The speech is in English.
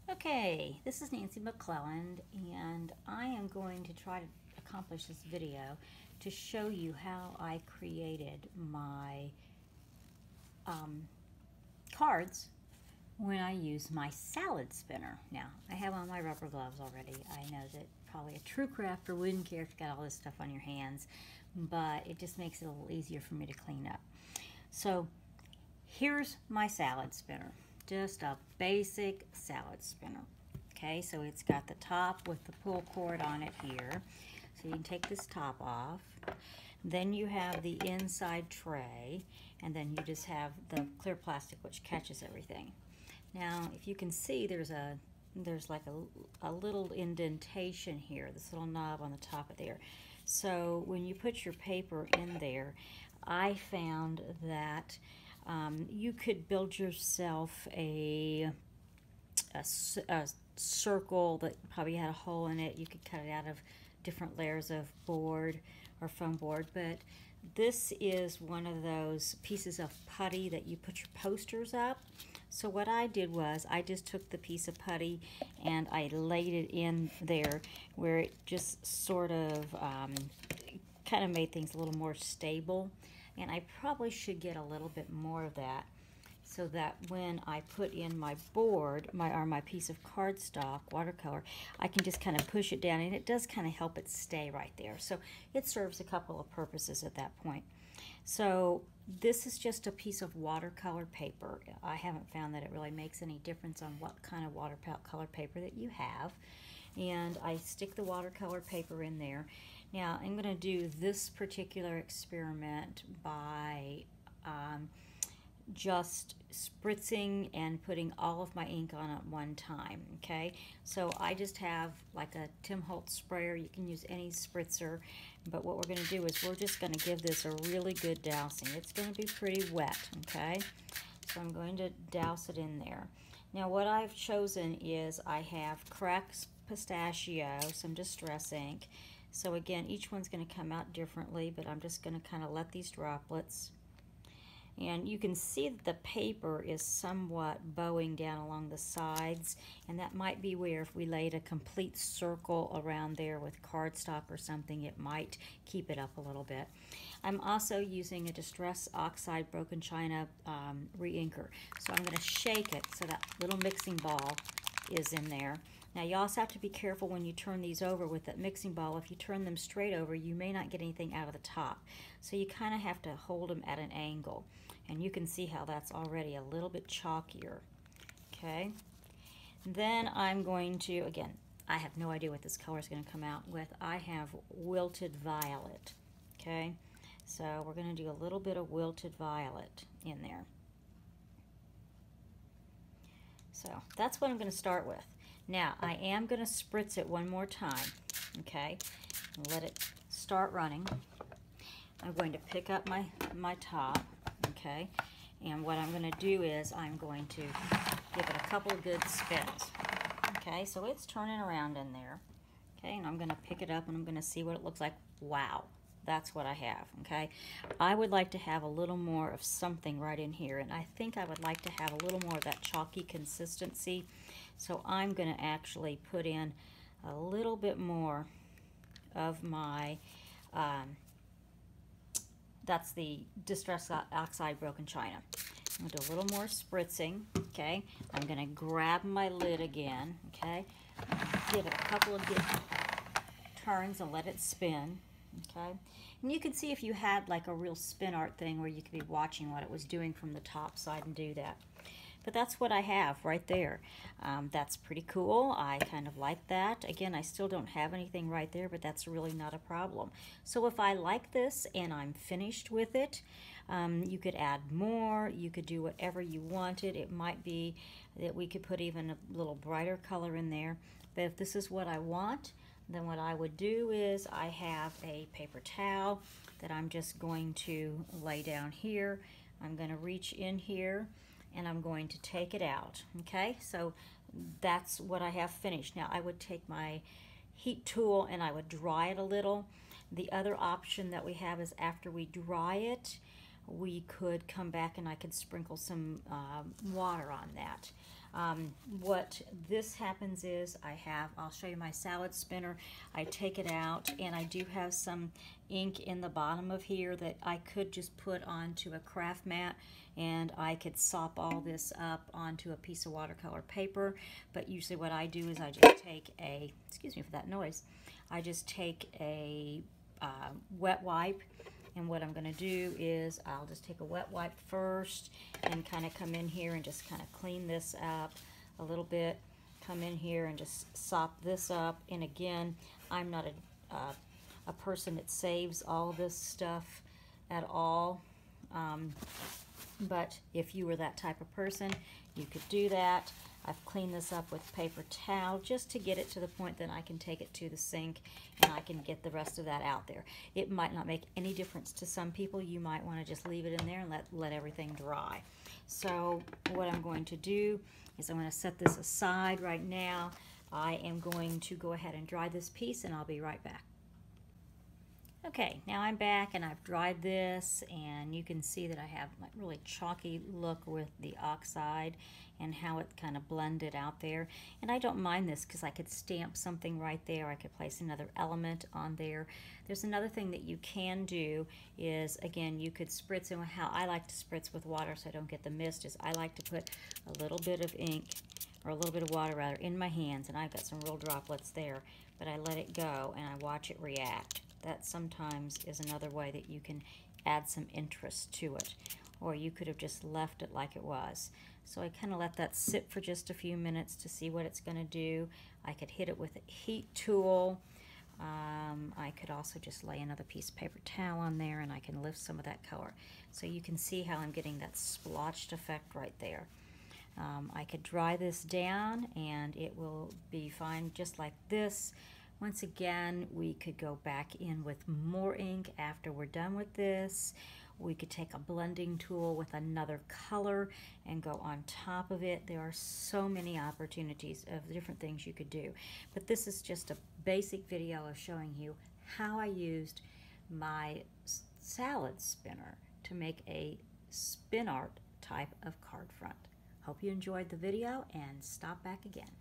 Okay, this is Nancy McClelland, and I am going to try to accomplish this video to show you how I created my cards when I use my salad spinner. Now, I have on my rubber gloves already. I know that probably a true crafter wouldn't care if you got all this stuff on your hands, but it just makes it a little easier for me to clean up. So, here's my salad spinner. Just a basic salad spinner. Okay, so it's got the top with the pull cord on it here. So you can take this top off. Then you have the inside tray, and then you just have the clear plastic which catches everything. Now, if you can see, there's like a little indentation here, this little knob on the top of there. So when you put your paper in there, I found that you could build yourself a circle that probably had a hole in it. You could cut it out of different layers of board or foam board, but this is one of those pieces of putty that you put your posters up. So what I did was I just took the piece of putty and I laid it in there where it just sort of kind of made things a little more stable. And I probably should get a little bit more of that so that when I put in my board, my piece of cardstock, watercolor, I can just kind of push it down, and it does kind of help it stay right there. So it serves a couple of purposes at that point. So this is just a piece of watercolor paper. I haven't found that it really makes any difference on what kind of watercolor paper that you have. And I stick the watercolor paper in there. Now I'm going to do this particular experiment by just spritzing and putting all of my ink on at one time. Okay, so I just have like a Tim Holtz sprayer. You can use any spritzer, but what we're going to do is we're just going to give this a really good dousing. It's going to be pretty wet. Okay, so I'm going to douse it in there. Now what I've chosen is I have cracked pistachio, some distress ink. So again, each one's going to come out differently, but I'm just going to kind of let these droplets. And you can see that the paper is somewhat bowing down along the sides, and that might be where if we laid a complete circle around there with cardstock or something, it might keep it up a little bit. I'm also using a Distress Oxide Broken China re-inker. So I'm going to shake it so that little mixing ball is in there. Now you also have to be careful when you turn these over with that mixing ball. If you turn them straight over, you may not get anything out of the top. So you kind of have to hold them at an angle. And you can see how that's already a little bit chalkier. Okay. Then I'm going to, again, I have no idea what this color is going to come out with. I have Wilted Violet. Okay. So we're going to do a little bit of Wilted Violet in there. So that's what I'm going to start with. Now, I am going to spritz it one more time, okay? Let it start running. I'm going to pick up my top, okay? And what I'm going to do is I'm going to give it a couple of good spins, okay? So it's turning around in there, okay? And I'm going to pick it up and I'm going to see what it looks like. Wow, that's what I have, okay? I would like to have a little more of something right in here, and I think I would like to have a little more of that chalky consistency. So I'm going to actually put in a little bit more of my, that's the Distress Oxide Broken China. I'm going to do a little more spritzing, okay? I'm going to grab my lid again, okay? Give it a couple of good turns and let it spin, okay? And you can see if you had like a real spin art thing where you could be watching what it was doing from the top side and do that. But that's what I have right there. That's pretty cool. I kind of like that. Again, I still don't have anything right there, but that's really not a problem. So if I like this and I'm finished with it, you could add more. You could do whatever you wanted. It might be that we could put even a little brighter color in there. But if this is what I want, then what I would do is I have a paper towel that I'm just going to lay down here. I'm going to reach in here and I'm going to take it out, okay? So that's what I have finished. Now I would take my heat tool and I would dry it a little. The other option that we have is after we dry it, we could come back and I could sprinkle some water on that. What this happens is I'll show you my salad spinner. I take it out, and I do have some ink in the bottom of here that I could just put onto a craft mat, and I could sop all this up onto a piece of watercolor paper. But usually what I do is I just take a, excuse me for that noise, I just take a wet wipe. And what I'm going to do is I'll just take a wet wipe first and kind of come in here and just kind of clean this up a little bit. Come in here and just sop this up. And again, I'm not a person that saves all this stuff at all. But if you were that type of person, you could do that. I've cleaned this up with paper towel just to get it to the point that I can take it to the sink and I can get the rest of that out there. It might not make any difference to some people. You might want to just leave it in there and let everything dry. So what I'm going to do is I'm going to set this aside right now. I am going to go ahead and dry this piece, and I'll be right back. Okay, now I'm back and I've dried this, and you can see that I have like really chalky look with the oxide and how it kind of blended out there. And I don't mind this because I could stamp something right there. I could place another element on there. There's another thing that you can do is, again, you could spritz, and how I like to spritz with water so I don't get the mist is I like to put a little bit of ink, or a little bit of water rather, in my hands, and I've got some real droplets there, but I let it go and I watch it react. That sometimes is another way that you can add some interest to it, or you could have just left it like it was. So I kind of let that sit for just a few minutes to see what it's going to do. I could hit it with a heat tool. I could also just lay another piece of paper towel on there, and I can lift some of that color. So you can see how I'm getting that splotched effect right there. I could dry this down and it will be fine just like this. Once again, we could go back in with more ink after we're done with this. We could take a blending tool with another color and go on top of it. There are so many opportunities of different things you could do. But this is just a basic video of showing you how I used my salad spinner to make a spin art type of card front. Hope you enjoyed the video, and stop back again.